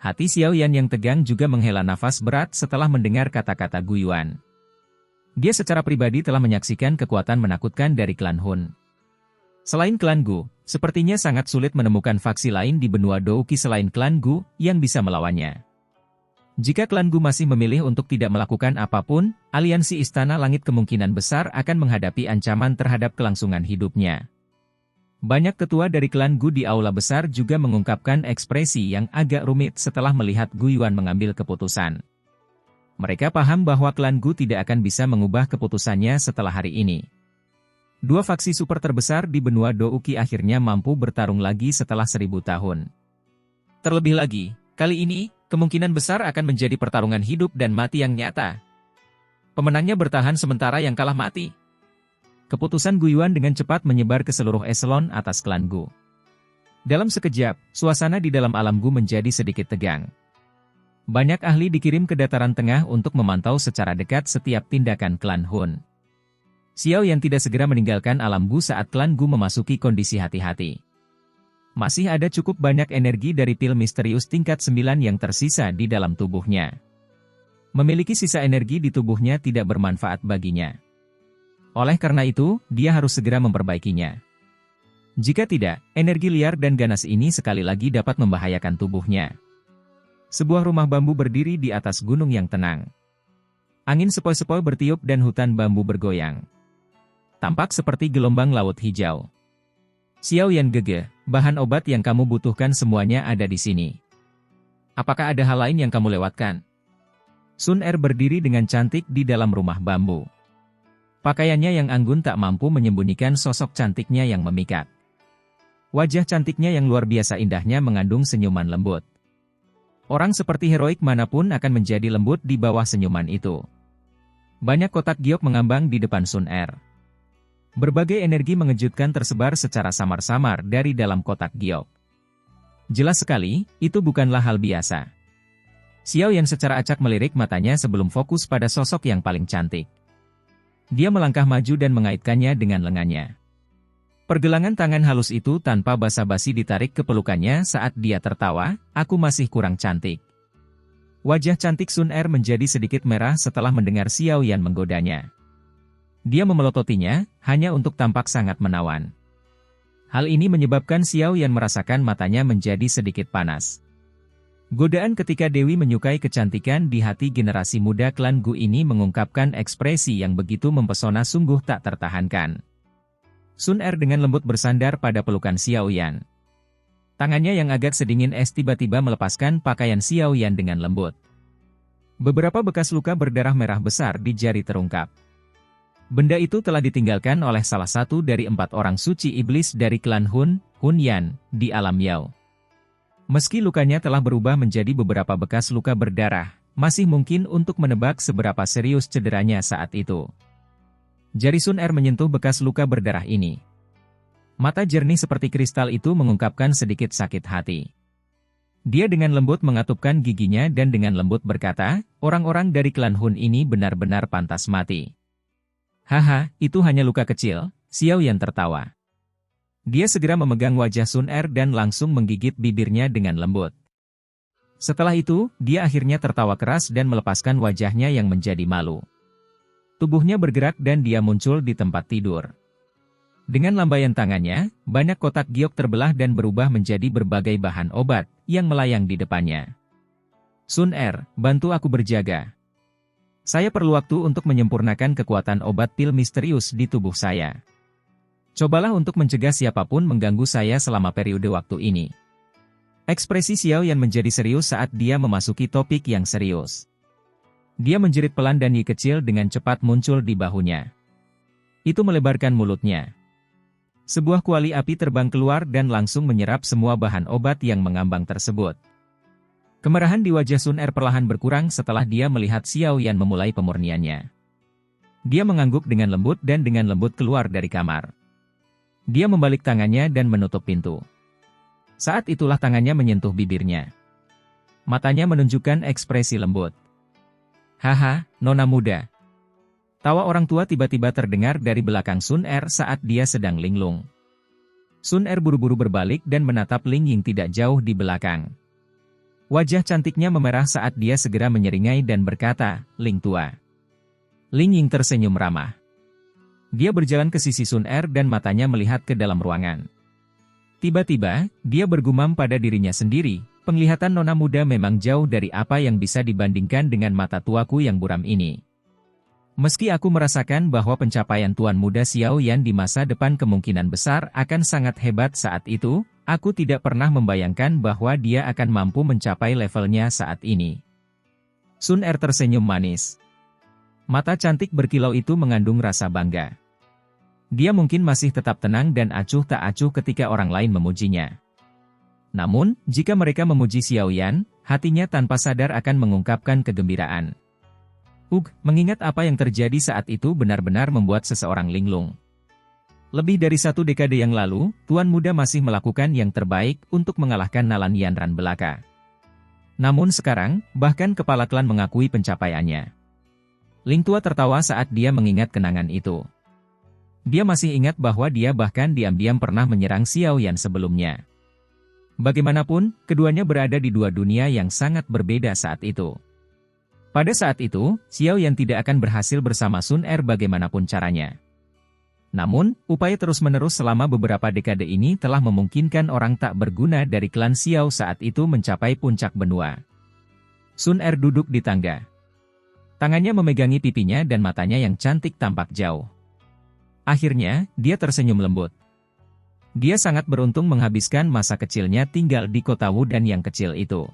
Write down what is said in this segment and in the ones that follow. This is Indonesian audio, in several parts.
Hati Xiaoyan yang tegang juga menghela nafas berat setelah mendengar kata-kata Gu Yuan. Dia secara pribadi telah menyaksikan kekuatan menakutkan dari klan Hun. Selain klan Gu, sepertinya sangat sulit menemukan faksi lain di benua Douqi selain klan Gu yang bisa melawannya. Jika klan Gu masih memilih untuk tidak melakukan apapun, aliansi Istana Langit kemungkinan besar akan menghadapi ancaman terhadap kelangsungan hidupnya. Banyak ketua dari klan Gu di aula besar juga mengungkapkan ekspresi yang agak rumit setelah melihat Gu Yuan mengambil keputusan. Mereka paham bahwa klan Gu tidak akan bisa mengubah keputusannya setelah hari ini. Dua faksi super terbesar di benua Douqi akhirnya mampu bertarung lagi setelah 1000 tahun. Terlebih lagi, kali ini, kemungkinan besar akan menjadi pertarungan hidup dan mati yang nyata. Pemenangnya bertahan sementara yang kalah mati. Keputusan Gu Yuan dengan cepat menyebar ke seluruh eselon atas klan Gu. Dalam sekejap, suasana di dalam alam Gu menjadi sedikit tegang. Banyak ahli dikirim ke dataran tengah untuk memantau secara dekat setiap tindakan klan Hun. Xiaoyan tidak segera meninggalkan alam Gu saat klan Gu memasuki kondisi hati-hati. Masih ada cukup banyak energi dari pil misterius tingkat 9 yang tersisa di dalam tubuhnya. Memiliki sisa energi di tubuhnya tidak bermanfaat baginya. Oleh karena itu, dia harus segera memperbaikinya. Jika tidak, energi liar dan ganas ini sekali lagi dapat membahayakan tubuhnya. Sebuah rumah bambu berdiri di atas gunung yang tenang. Angin sepoi-sepoi bertiup dan hutan bambu bergoyang. Tampak seperti gelombang laut hijau. Xiaoyan Gege, bahan obat yang kamu butuhkan semuanya ada di sini. Apakah ada hal lain yang kamu lewatkan? Sun Er berdiri dengan cantik di dalam rumah bambu. Pakaiannya yang anggun tak mampu menyembunyikan sosok cantiknya yang memikat. Wajah cantiknya yang luar biasa indahnya mengandung senyuman lembut. Orang seperti heroik manapun akan menjadi lembut di bawah senyuman itu. Banyak kotak giok mengambang di depan Sun Er. Berbagai energi mengejutkan tersebar secara samar-samar dari dalam kotak giok. Jelas sekali, itu bukanlah hal biasa. Xiaoyan secara acak melirik matanya sebelum fokus pada sosok yang paling cantik. Dia melangkah maju dan mengaitkannya dengan lengannya. Pergelangan tangan halus itu tanpa basa-basi ditarik ke pelukannya saat dia tertawa, aku masih kurang cantik. Wajah cantik Sun Er menjadi sedikit merah setelah mendengar Xiaoyan menggodanya. Dia memelototinya, hanya untuk tampak sangat menawan. Hal ini menyebabkan Xiaoyan merasakan matanya menjadi sedikit panas. Godaan ketika Dewi menyukai kecantikan di hati generasi muda klan Gu ini mengungkapkan ekspresi yang begitu mempesona sungguh tak tertahankan. Sun Er dengan lembut bersandar pada pelukan Xiaoyan. Tangannya yang agak sedingin es tiba-tiba melepaskan pakaian Xiaoyan dengan lembut. Beberapa bekas luka berdarah merah besar di jari terungkap. Benda itu telah ditinggalkan oleh salah satu dari 4 orang suci iblis dari klan Hun, Hun Yan, di alam Yao. Meski lukanya telah berubah menjadi beberapa bekas luka berdarah, masih mungkin untuk menebak seberapa serius cederanya saat itu. Jari Sun Er menyentuh bekas luka berdarah ini. Mata jernih seperti kristal itu mengungkapkan sedikit sakit hati. Dia dengan lembut mengatupkan giginya dan dengan lembut berkata, orang-orang dari klan Hun ini benar-benar pantas mati. Haha, itu hanya luka kecil, Xiaoyan tertawa. Dia segera memegang wajah Sun Er dan langsung menggigit bibirnya dengan lembut. Setelah itu, dia akhirnya tertawa keras dan melepaskan wajahnya yang menjadi malu. Tubuhnya bergerak dan dia muncul di tempat tidur. Dengan lambaian tangannya, banyak kotak giok terbelah dan berubah menjadi berbagai bahan obat yang melayang di depannya. Sun Er, bantu aku berjaga. Saya perlu waktu untuk menyempurnakan kekuatan obat pil misterius di tubuh saya. Cobalah untuk mencegah siapapun mengganggu saya selama periode waktu ini. Ekspresi Xiaoyan menjadi serius saat dia memasuki topik yang serius. Dia menjerit pelan dan Yi kecil dengan cepat muncul di bahunya. Itu melebarkan mulutnya. Sebuah kuali api terbang keluar dan langsung menyerap semua bahan obat yang mengambang tersebut. Kemerahan di wajah Sun Er perlahan berkurang setelah dia melihat Xiaoyan memulai pemurniannya. Dia mengangguk dengan lembut dan dengan lembut keluar dari kamar. Dia membalik tangannya dan menutup pintu. Saat itulah tangannya menyentuh bibirnya. Matanya menunjukkan ekspresi lembut. Haha, nona muda. Tawa orang tua tiba-tiba terdengar dari belakang Sun Er saat dia sedang linglung. Sun Er buru-buru berbalik dan menatap Ling Ying tidak jauh di belakang. Wajah cantiknya memerah saat dia segera menyeringai dan berkata, "Ling tua." Ling Ying tersenyum ramah. Dia berjalan ke sisi Sun Er dan matanya melihat ke dalam ruangan. Tiba-tiba, dia bergumam pada dirinya sendiri, penglihatan nona muda memang jauh dari apa yang bisa dibandingkan dengan mata tuaku yang buram ini. Meski aku merasakan bahwa pencapaian Tuan Muda Xiao Yan di masa depan kemungkinan besar akan sangat hebat saat itu, aku tidak pernah membayangkan bahwa dia akan mampu mencapai levelnya saat ini. Sun Er tersenyum manis. Mata cantik berkilau itu mengandung rasa bangga. Dia mungkin masih tetap tenang dan acuh tak acuh ketika orang lain memujinya. Namun, jika mereka memuji Xiao Yan, hatinya tanpa sadar akan mengungkapkan kegembiraan. Mengingat apa yang terjadi saat itu benar-benar membuat seseorang linglung. Lebih dari 1 dekade yang lalu, Tuan Muda masih melakukan yang terbaik untuk mengalahkan Nalan Yanran belaka. Namun sekarang, bahkan kepala klan mengakui pencapaiannya. Ling Tua tertawa saat dia mengingat kenangan itu. Dia masih ingat bahwa dia bahkan diam-diam pernah menyerang Xiao Yan sebelumnya. Bagaimanapun, keduanya berada di 2 dunia yang sangat berbeda saat itu. Pada saat itu, Xiao Yan tidak akan berhasil bersama Sun Er bagaimanapun caranya. Namun, upaya terus-menerus selama beberapa dekade ini telah memungkinkan orang tak berguna dari klan Xiao saat itu mencapai puncak benua. Sun Er duduk di tangga. Tangannya memegangi pipinya dan matanya yang cantik tampak jauh. Akhirnya, dia tersenyum lembut. Dia sangat beruntung menghabiskan masa kecilnya tinggal di kota Wudan yang kecil itu.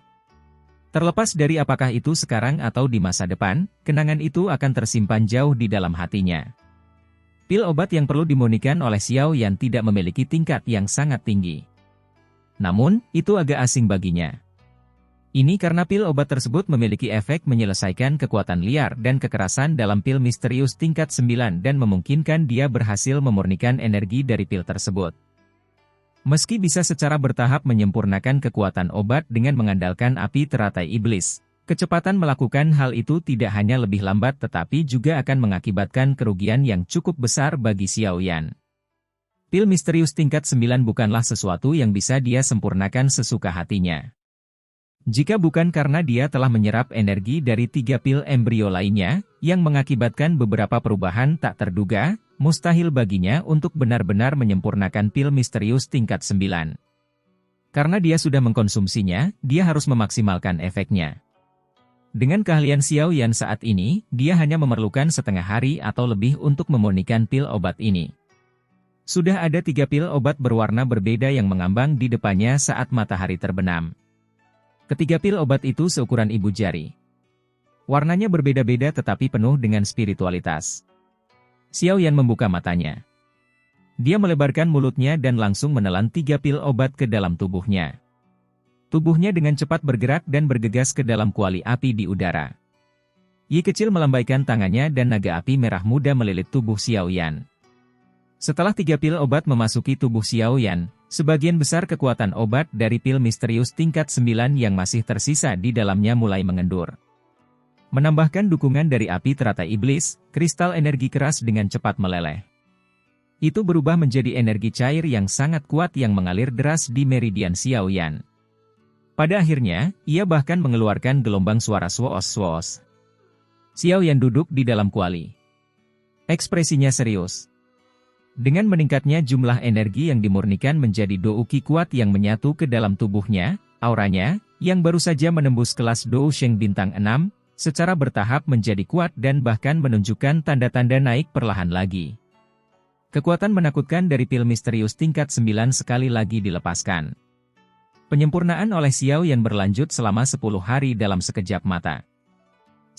Terlepas dari apakah itu sekarang atau di masa depan, kenangan itu akan tersimpan jauh di dalam hatinya. Pil obat yang perlu dimunikan oleh Xiao Yan tidak memiliki tingkat yang sangat tinggi. Namun, itu agak asing baginya. Ini karena pil obat tersebut memiliki efek menyelesaikan kekuatan liar dan kekerasan dalam pil misterius tingkat 9 dan memungkinkan dia berhasil memurnikan energi dari pil tersebut. Meski bisa secara bertahap menyempurnakan kekuatan obat dengan mengandalkan api teratai iblis, kecepatan melakukan hal itu tidak hanya lebih lambat tetapi juga akan mengakibatkan kerugian yang cukup besar bagi Xiao Yan. Pil misterius tingkat 9 bukanlah sesuatu yang bisa dia sempurnakan sesuka hatinya. Jika bukan karena dia telah menyerap energi dari 3 pil embrio lainnya, yang mengakibatkan beberapa perubahan tak terduga, mustahil baginya untuk benar-benar menyempurnakan pil misterius tingkat 9. Karena dia sudah mengkonsumsinya, dia harus memaksimalkan efeknya. Dengan keahlian Xiao Yan saat ini, dia hanya memerlukan setengah hari atau lebih untuk memurnikan pil obat ini. Sudah ada 3 pil obat berwarna berbeda yang mengambang di depannya saat matahari terbenam. Ketiga pil obat itu seukuran ibu jari. Warnanya berbeda-beda tetapi penuh dengan spiritualitas. Xiao Yan membuka matanya. Dia melebarkan mulutnya dan langsung menelan 3 pil obat ke dalam tubuhnya. Tubuhnya dengan cepat bergerak dan bergegas ke dalam kuali api di udara. Yi kecil melambaikan tangannya dan naga api merah muda melilit tubuh Xiao Yan. Setelah 3 pil obat memasuki tubuh Xiao Yan, sebagian besar kekuatan obat dari pil misterius tingkat 9 yang masih tersisa di dalamnya mulai mengendur. Menambahkan dukungan dari api teratai iblis, kristal energi keras dengan cepat meleleh. Itu berubah menjadi energi cair yang sangat kuat yang mengalir deras di meridian Xiao Yan. Pada akhirnya, ia bahkan mengeluarkan gelombang suara swoos-swoos. Xiao Yan duduk di dalam kuali. Ekspresinya serius. Dengan meningkatnya jumlah energi yang dimurnikan menjadi douki kuat yang menyatu ke dalam tubuhnya, auranya, yang baru saja menembus kelas Dou Sheng bintang 6, secara bertahap menjadi kuat dan bahkan menunjukkan tanda-tanda naik perlahan lagi. Kekuatan menakutkan dari pil misterius tingkat 9 sekali lagi dilepaskan. Penyempurnaan oleh Xiao Yan berlanjut selama 10 hari dalam sekejap mata.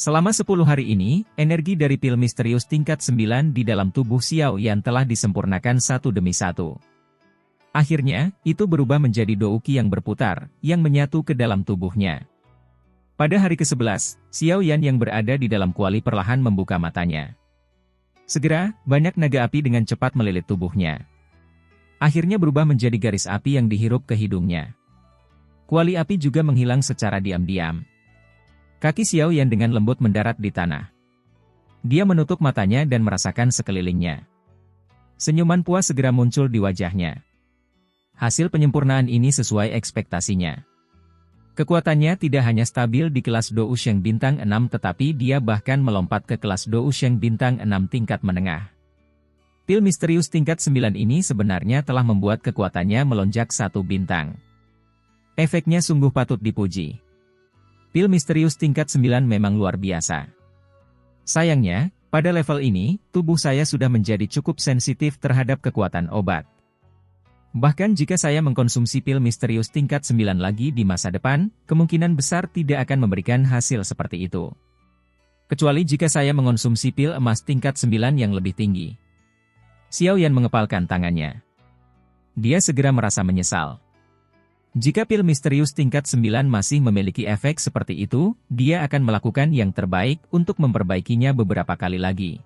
Selama 10 hari ini, energi dari pil misterius tingkat 9 di dalam tubuh Xiao Yan telah disempurnakan satu demi satu. Akhirnya, itu berubah menjadi douki yang berputar, yang menyatu ke dalam tubuhnya. Pada hari ke-11, Xiao Yan yang berada di dalam kuali perlahan membuka matanya. Segera, banyak naga api dengan cepat melilit tubuhnya. Akhirnya berubah menjadi garis api yang dihirup ke hidungnya. Kuali api juga menghilang secara diam-diam. Kaki Xiao Yan dengan lembut mendarat di tanah. Dia menutup matanya dan merasakan sekelilingnya. Senyuman puas segera muncul di wajahnya. Hasil penyempurnaan ini sesuai ekspektasinya. Kekuatannya tidak hanya stabil di kelas Dou Sheng bintang 6 tetapi dia bahkan melompat ke kelas Dou Sheng bintang 6 tingkat menengah. Pil misterius tingkat 9 ini sebenarnya telah membuat kekuatannya melonjak 1 bintang. Efeknya sungguh patut dipuji. Pil misterius tingkat 9 memang luar biasa. Sayangnya, pada level ini, tubuh saya sudah menjadi cukup sensitif terhadap kekuatan obat. Bahkan jika saya mengkonsumsi pil misterius tingkat 9 lagi di masa depan, kemungkinan besar tidak akan memberikan hasil seperti itu. Kecuali jika saya mengonsumsi pil emas tingkat 9 yang lebih tinggi. Xiao Yan mengepalkan tangannya. Dia segera merasa menyesal. Jika pil misterius tingkat 9 masih memiliki efek seperti itu, dia akan melakukan yang terbaik untuk memperbaikinya beberapa kali lagi.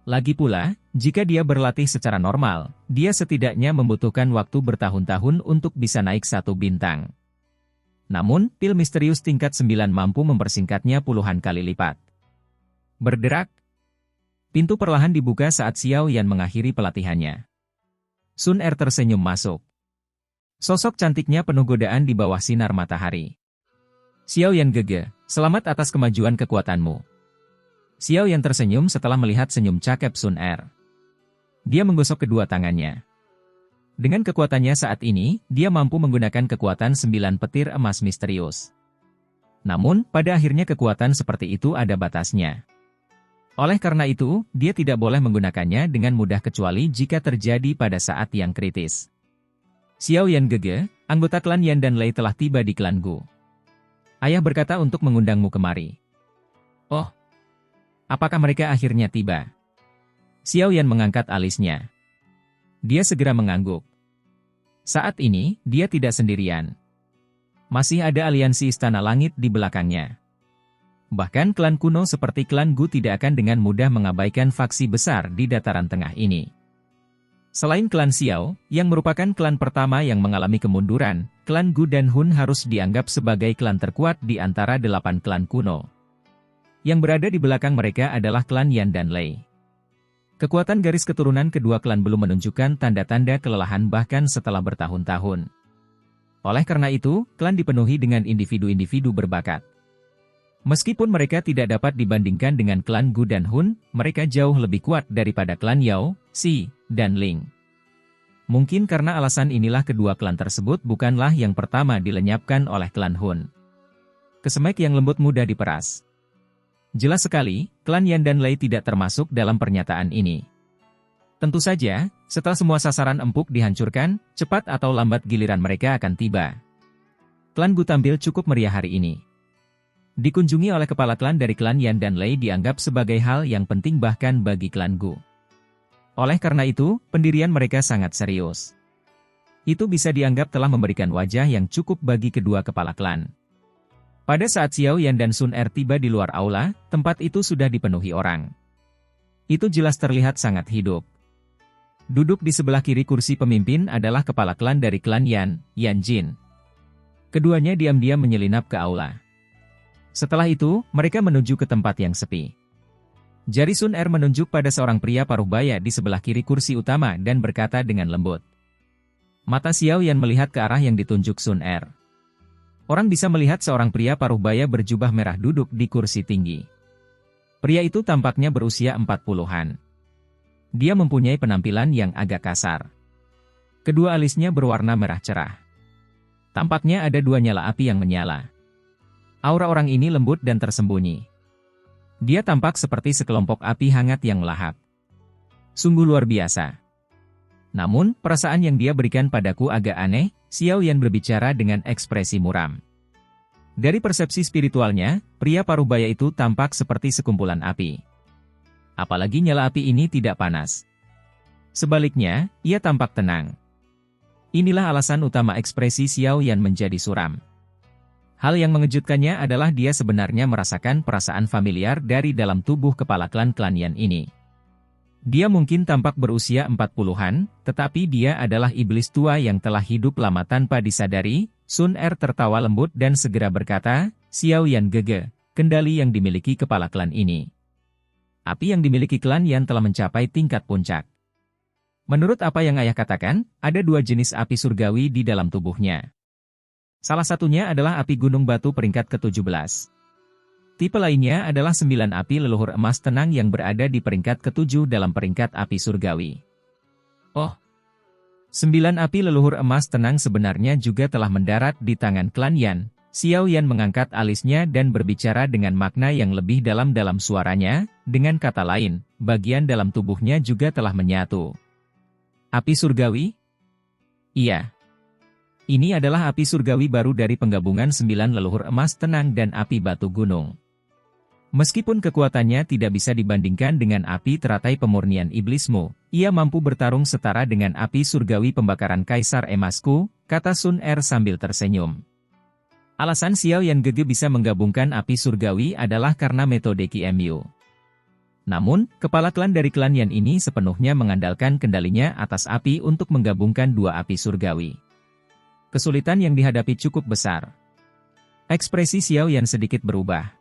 Lagi pula, jika dia berlatih secara normal, dia setidaknya membutuhkan waktu bertahun-tahun untuk bisa naik 1 bintang. Namun, pil misterius tingkat 9 mampu mempersingkatnya puluhan kali lipat. Berderak. Pintu perlahan dibuka saat Xiao Yan mengakhiri pelatihannya. Sun Er tersenyum masuk. Sosok cantiknya penuh godaan di bawah sinar matahari. Xiao Yan gege, selamat atas kemajuan kekuatanmu. Xiao Yan tersenyum setelah melihat senyum cakep Sun Er. Dia menggosok kedua tangannya. Dengan kekuatannya saat ini, dia mampu menggunakan kekuatan 9 petir emas misterius. Namun, pada akhirnya kekuatan seperti itu ada batasnya. Oleh karena itu, dia tidak boleh menggunakannya dengan mudah kecuali jika terjadi pada saat yang kritis. Xiao Yan gege, anggota klan Yan dan Lei telah tiba di klan Gu. Ayah berkata untuk mengundangmu kemari. Oh. Apakah mereka akhirnya tiba? Xiao Yan mengangkat alisnya. Dia segera mengangguk. Saat ini, dia tidak sendirian. Masih ada aliansi Istana Langit di belakangnya. Bahkan klan kuno seperti klan Gu tidak akan dengan mudah mengabaikan faksi besar di dataran tengah ini. Selain klan Xiao, yang merupakan klan pertama yang mengalami kemunduran, klan Gu dan Hun harus dianggap sebagai klan terkuat di antara 8 klan kuno. Yang berada di belakang mereka adalah klan Yan dan Lei. Kekuatan garis keturunan kedua klan belum menunjukkan tanda-tanda kelelahan bahkan setelah bertahun-tahun. Oleh karena itu, klan dipenuhi dengan individu-individu berbakat. Meskipun mereka tidak dapat dibandingkan dengan klan Gu dan Hun, mereka jauh lebih kuat daripada klan Yao, Xi, dan Ling. Mungkin karena alasan inilah kedua klan tersebut bukanlah yang pertama dilenyapkan oleh klan Hun. Kesemek yang lembut mudah diperas. Jelas sekali, klan Yan dan Lei tidak termasuk dalam pernyataan ini. Tentu saja, setelah semua sasaran empuk dihancurkan, cepat atau lambat giliran mereka akan tiba. Klan Gu tampil cukup meriah hari ini. Dikunjungi oleh kepala klan dari klan Yan dan Lei dianggap sebagai hal yang penting bahkan bagi klan Gu. Oleh karena itu, pendirian mereka sangat serius. Itu bisa dianggap telah memberikan wajah yang cukup bagi kedua kepala klan. Pada saat Xiao Yan dan Sun Er tiba di luar aula, tempat itu sudah dipenuhi orang. Itu jelas terlihat sangat hidup. Duduk di sebelah kiri kursi pemimpin adalah kepala klan dari klan Yan, Yan Jin. Keduanya diam-diam menyelinap ke aula. Setelah itu, mereka menuju ke tempat yang sepi. Jari Sun Er menunjuk pada seorang pria paruh baya di sebelah kiri kursi utama dan berkata dengan lembut. Mata Xiao Yan melihat ke arah yang ditunjuk Sun Er. Orang bisa melihat seorang pria paruh baya berjubah merah duduk di kursi tinggi. Pria itu tampaknya berusia 40-an. Dia mempunyai penampilan yang agak kasar. Kedua alisnya berwarna merah cerah. Tampaknya ada 2 nyala api yang menyala. Aura orang ini lembut dan tersembunyi. Dia tampak seperti sekelompok api hangat yang melahap. Sungguh luar biasa. Namun, perasaan yang dia berikan padaku agak aneh. Xiao Yan berbicara dengan ekspresi muram. Dari persepsi spiritualnya, pria paruh baya itu tampak seperti sekumpulan api. Apalagi nyala api ini tidak panas. Sebaliknya, ia tampak tenang. Inilah alasan utama ekspresi Xiao Yan menjadi suram. Hal yang mengejutkannya adalah dia sebenarnya merasakan perasaan familiar dari dalam tubuh kepala klan-klan Yan ini. Dia mungkin tampak berusia 40-an, tetapi dia adalah iblis tua yang telah hidup lama tanpa disadari. Sun Er tertawa lembut dan segera berkata, Xiao Yan gege, kendali yang dimiliki kepala klan ini. Api yang dimiliki klan Yan telah mencapai tingkat puncak. Menurut apa yang ayah katakan, ada 2 jenis api surgawi di dalam tubuhnya. Salah satunya adalah api gunung batu peringkat ke-17. Tipe lainnya adalah 9 api leluhur emas tenang yang berada di peringkat ke-7 dalam peringkat api surgawi. Oh, 9 api leluhur emas tenang sebenarnya juga telah mendarat di tangan klan Yan. Xiao Yan mengangkat alisnya dan berbicara dengan makna yang lebih dalam dalam suaranya, dengan kata lain, bagian dalam tubuhnya juga telah menyatu. Api surgawi? Iya. Ini adalah api surgawi baru dari penggabungan 9 leluhur emas tenang dan api batu gunung. Meskipun kekuatannya tidak bisa dibandingkan dengan api teratai pemurnian iblismu, ia mampu bertarung setara dengan api surgawi pembakaran kaisar emasku, kata Sun Er sambil tersenyum. Alasan Xiao Yan Gege bisa menggabungkan api surgawi adalah karena metode QMU. Namun, kepala klan dari klan Yan ini sepenuhnya mengandalkan kendalinya atas api untuk menggabungkan dua api surgawi. Kesulitan yang dihadapi cukup besar. Ekspresi Xiao Yan sedikit berubah.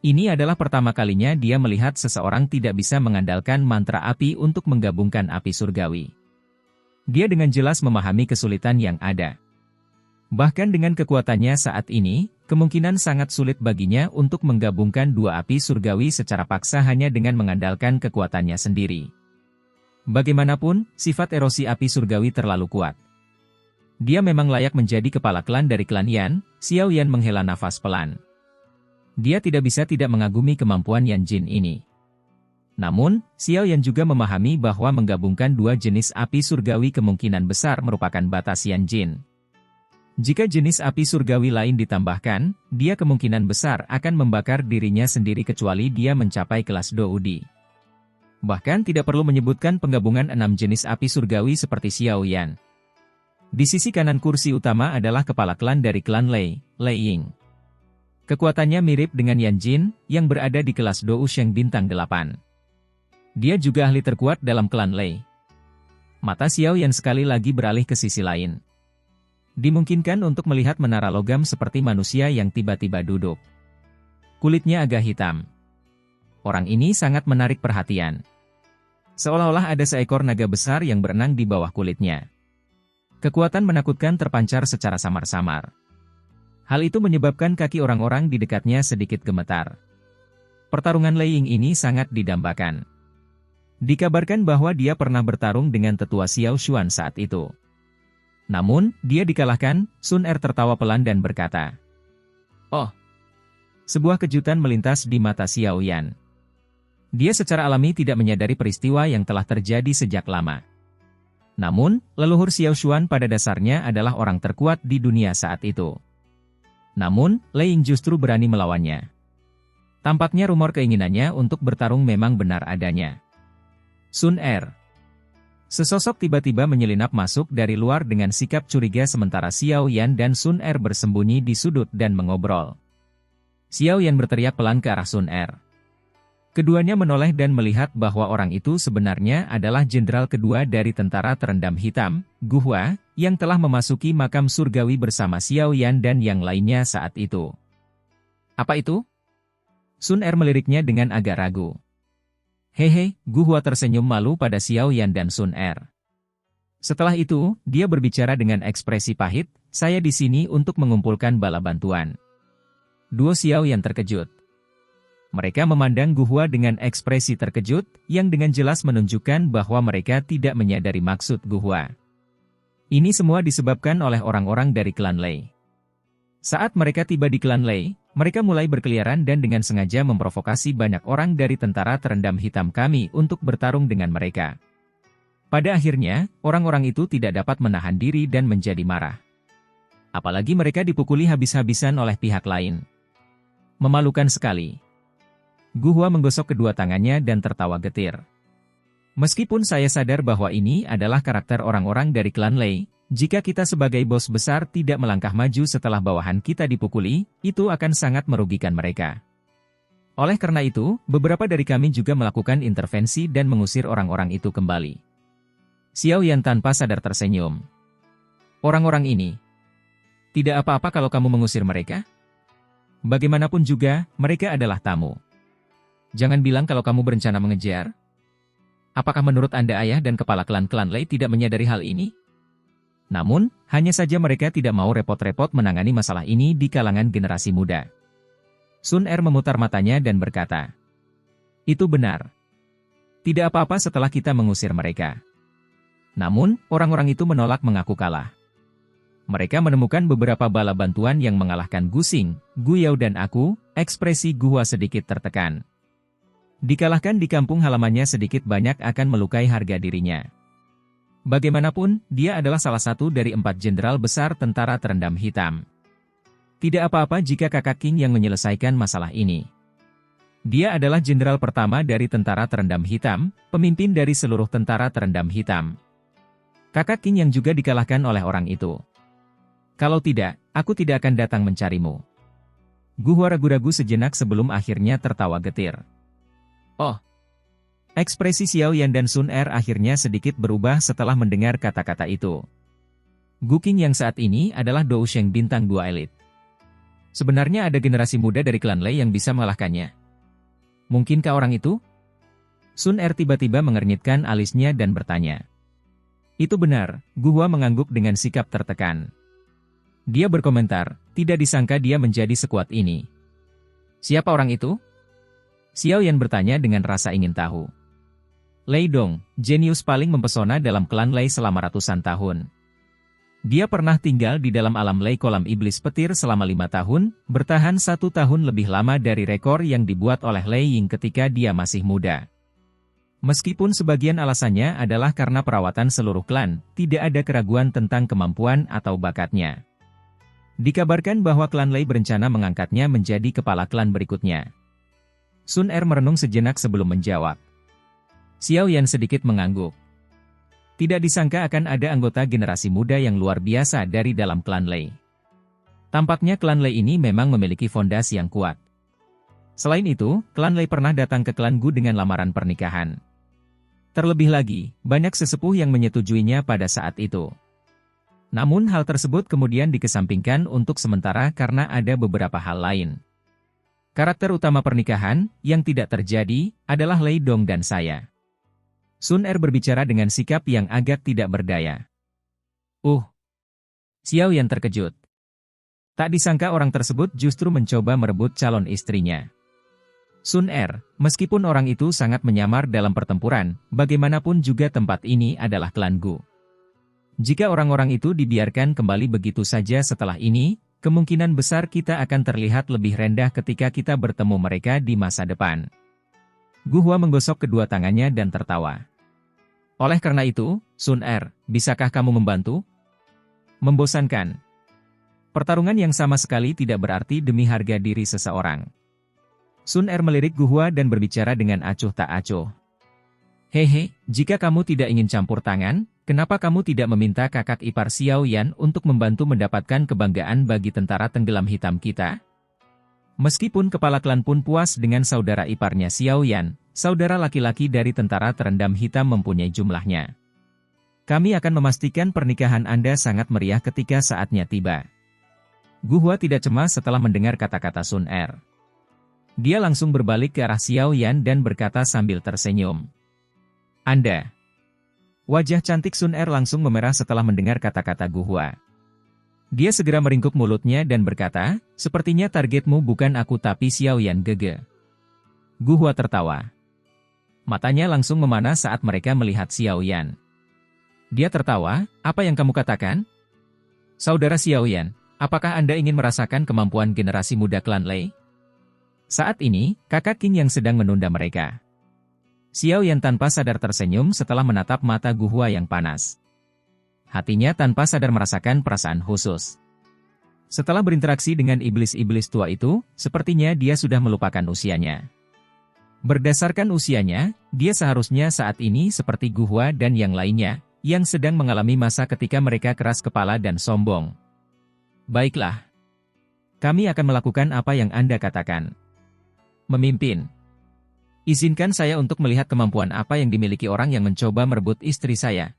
Ini adalah pertama kalinya dia melihat seseorang tidak bisa mengandalkan mantra api untuk menggabungkan api surgawi. Dia dengan jelas memahami kesulitan yang ada. Bahkan dengan kekuatannya saat ini, kemungkinan sangat sulit baginya untuk menggabungkan dua api surgawi secara paksa hanya dengan mengandalkan kekuatannya sendiri. Bagaimanapun, sifat erosi api surgawi terlalu kuat. Dia memang layak menjadi kepala klan dari klan Yan. Xiao Yan menghela nafas pelan. Dia tidak bisa tidak mengagumi kemampuan Yan Jin ini. Namun, Xiao Yan juga memahami bahwa menggabungkan dua jenis api surgawi kemungkinan besar merupakan batas Yan Jin. Jika jenis api surgawi lain ditambahkan, dia kemungkinan besar akan membakar dirinya sendiri kecuali dia mencapai kelas Doudi. Bahkan tidak perlu menyebutkan penggabungan 6 jenis api surgawi seperti Xiao Yan. Di sisi kanan kursi utama adalah kepala klan dari klan Lei, Lei Ying. Kekuatannya mirip dengan Yan Jin, yang berada di kelas Dou Sheng bintang 8. Dia juga ahli terkuat dalam klan Lei. Mata Xiao Yan sekali lagi beralih ke sisi lain. Dimungkinkan untuk melihat menara logam seperti manusia yang tiba-tiba duduk. Kulitnya agak hitam. Orang ini sangat menarik perhatian. Seolah-olah ada seekor naga besar yang berenang di bawah kulitnya. Kekuatan menakutkan terpancar secara samar-samar. Hal itu menyebabkan kaki orang-orang di dekatnya sedikit gemetar. Pertarungan Lei Ying ini sangat didambakan. Dikabarkan bahwa dia pernah bertarung dengan tetua Xiao Xuan saat itu. Namun, dia dikalahkan. Sun Er tertawa pelan dan berkata, "Oh." Sebuah kejutan melintas di mata Xiao Yan. Dia secara alami tidak menyadari peristiwa yang telah terjadi sejak lama. Namun, leluhur Xiao Xuan pada dasarnya adalah orang terkuat di dunia saat itu. Namun, Lei Ying justru berani melawannya. Tampaknya rumor keinginannya untuk bertarung memang benar adanya. Sun Er. Sesosok tiba-tiba menyelinap masuk dari luar dengan sikap curiga sementara Xiao Yan dan Sun Er bersembunyi di sudut dan mengobrol. Xiao Yan berteriak pelan ke arah Sun Er. Keduanya menoleh dan melihat bahwa orang itu sebenarnya adalah jenderal kedua dari tentara terendam hitam, Gu Hua, yang telah memasuki makam surgawi bersama Xiao Yan dan yang lainnya saat itu. Apa itu? Sun Er meliriknya dengan agak ragu. Hehe, Gu Hua tersenyum malu pada Xiao Yan dan Sun Er. Setelah itu, dia berbicara dengan ekspresi pahit, "Saya di sini untuk mengumpulkan bala bantuan." Duo Xiao Yan terkejut. Mereka memandang Gu Hua dengan ekspresi terkejut, yang dengan jelas menunjukkan bahwa mereka tidak menyadari maksud Gu Hua. Ini semua disebabkan oleh orang-orang dari klan Lei. Saat mereka tiba di klan Lei, mereka mulai berkeliaran dan dengan sengaja memprovokasi banyak orang dari tentara terendam hitam kami untuk bertarung dengan mereka. Pada akhirnya, orang-orang itu tidak dapat menahan diri dan menjadi marah. Apalagi mereka dipukuli habis-habisan oleh pihak lain. Memalukan sekali. Gu Hua menggosok kedua tangannya dan tertawa getir. Meskipun saya sadar bahwa ini adalah karakter orang-orang dari klan Lei, jika kita sebagai bos besar tidak melangkah maju setelah bawahan kita dipukuli, itu akan sangat merugikan mereka. Oleh karena itu, beberapa dari kami juga melakukan intervensi dan mengusir orang-orang itu kembali. Xiao Yan tanpa sadar tersenyum. Orang-orang ini. Tidak apa-apa kalau kamu mengusir mereka? Bagaimanapun juga, mereka adalah tamu. Jangan bilang kalau kamu berencana mengejar. Apakah menurut Anda ayah dan kepala klan-klan Lei tidak menyadari hal ini? Namun, hanya saja mereka tidak mau repot-repot menangani masalah ini di kalangan generasi muda. Sun Er memutar matanya dan berkata, "Itu benar. Tidak apa-apa setelah kita mengusir mereka." Namun, orang-orang itu menolak mengaku kalah. Mereka menemukan beberapa bala bantuan yang mengalahkan Gu Xing, Gu Yao dan aku. Ekspresi Gu Hua sedikit tertekan. Dikalahkan di kampung halamannya sedikit banyak akan melukai harga dirinya. Bagaimanapun, dia adalah salah satu dari 4 jenderal besar tentara terendam hitam. Tidak apa-apa jika kakak King yang menyelesaikan masalah ini. Dia adalah jenderal pertama dari tentara terendam hitam, pemimpin dari seluruh tentara terendam hitam. Kakak King yang juga dikalahkan oleh orang itu. Kalau tidak, aku tidak akan datang mencarimu. Gu Hua ragu-ragu sejenak sebelum akhirnya tertawa getir. Oh. Ekspresi Xiao Yan dan Sun Er akhirnya sedikit berubah setelah mendengar kata-kata itu. Gu Qing yang saat ini adalah Dou Sheng bintang 2 elit. Sebenarnya ada generasi muda dari klan Lei yang bisa mengalahkannya. Mungkinkah orang itu? Sun Er tiba-tiba mengernyitkan alisnya dan bertanya. Itu benar, Gu Hua mengangguk dengan sikap tertekan. Dia berkomentar, tidak disangka dia menjadi sekuat ini. Siapa orang itu? Xiao Yan bertanya dengan rasa ingin tahu. Lei Dong, jenius paling mempesona dalam klan Lei selama ratusan tahun. Dia pernah tinggal di dalam alam Lei kolam iblis petir selama 5 tahun, bertahan 1 tahun lebih lama dari rekor yang dibuat oleh Lei Ying ketika dia masih muda. Meskipun sebagian alasannya adalah karena perawatan seluruh klan, tidak ada keraguan tentang kemampuan atau bakatnya. Dikabarkan bahwa klan Lei berencana mengangkatnya menjadi kepala klan berikutnya. Sun Er merenung sejenak sebelum menjawab. Xiao Yan sedikit mengangguk. Tidak disangka akan ada anggota generasi muda yang luar biasa dari dalam klan Lei. Tampaknya klan Lei ini memang memiliki fondasi yang kuat. Selain itu, klan Lei pernah datang ke klan Gu dengan lamaran pernikahan. Terlebih lagi, banyak sesepuh yang menyetujuinya pada saat itu. Namun hal tersebut kemudian dikesampingkan untuk sementara karena ada beberapa hal lain. Karakter utama pernikahan, yang tidak terjadi, adalah Lei Dong dan saya. Sun Er berbicara dengan sikap yang agak tidak berdaya. Xiao Yan terkejut. Tak disangka orang tersebut justru mencoba merebut calon istrinya. Sun Er, meskipun orang itu sangat menyamar dalam pertempuran, bagaimanapun juga tempat ini adalah klan Gu. Jika orang-orang itu dibiarkan kembali begitu saja setelah ini, kemungkinan besar kita akan terlihat lebih rendah ketika kita bertemu mereka di masa depan. Gu Hua menggosok kedua tangannya dan tertawa. Oleh karena itu, Sun Er, bisakah kamu membantu? Membosankan. Pertarungan yang sama sekali tidak berarti demi harga diri seseorang. Sun Er melirik Gu Hua dan berbicara dengan acuh tak acuh. Hehe, jika kamu tidak ingin campur tangan, kenapa kamu tidak meminta kakak ipar Xiao Yan untuk membantu mendapatkan kebanggaan bagi tentara tenggelam hitam kita? Meskipun kepala klan pun puas dengan saudara iparnya Xiao Yan, saudara laki-laki dari tentara terendam hitam mempunyai jumlahnya. Kami akan memastikan pernikahan Anda sangat meriah ketika saatnya tiba. Gu Hua tidak cemas setelah mendengar kata-kata Sun Er. Dia langsung berbalik ke arah Xiao Yan dan berkata sambil tersenyum. Anda. Wajah cantik Sun Er langsung memerah setelah mendengar kata-kata Gu Hua. Dia segera meringkuk mulutnya dan berkata, sepertinya targetmu bukan aku tapi Xiao Yan Gege. Gu Hua tertawa. Matanya langsung memanah saat mereka melihat Xiao Yan. Dia tertawa, apa yang kamu katakan? Saudara Xiao Yan, apakah Anda ingin merasakan kemampuan generasi muda klan Lei? Saat ini, kakak King yang sedang menunda mereka. Xiao Yan tanpa sadar tersenyum setelah menatap mata Gu Hua yang panas. Hatinya tanpa sadar merasakan perasaan khusus. Setelah berinteraksi dengan iblis-iblis tua itu, sepertinya dia sudah melupakan usianya. Berdasarkan usianya, dia seharusnya saat ini seperti Gu Hua dan yang lainnya, yang sedang mengalami masa ketika mereka keras kepala dan sombong. Baiklah. Kami akan melakukan apa yang Anda katakan. Memimpin. Izinkan saya untuk melihat kemampuan apa yang dimiliki orang yang mencoba merebut istri saya.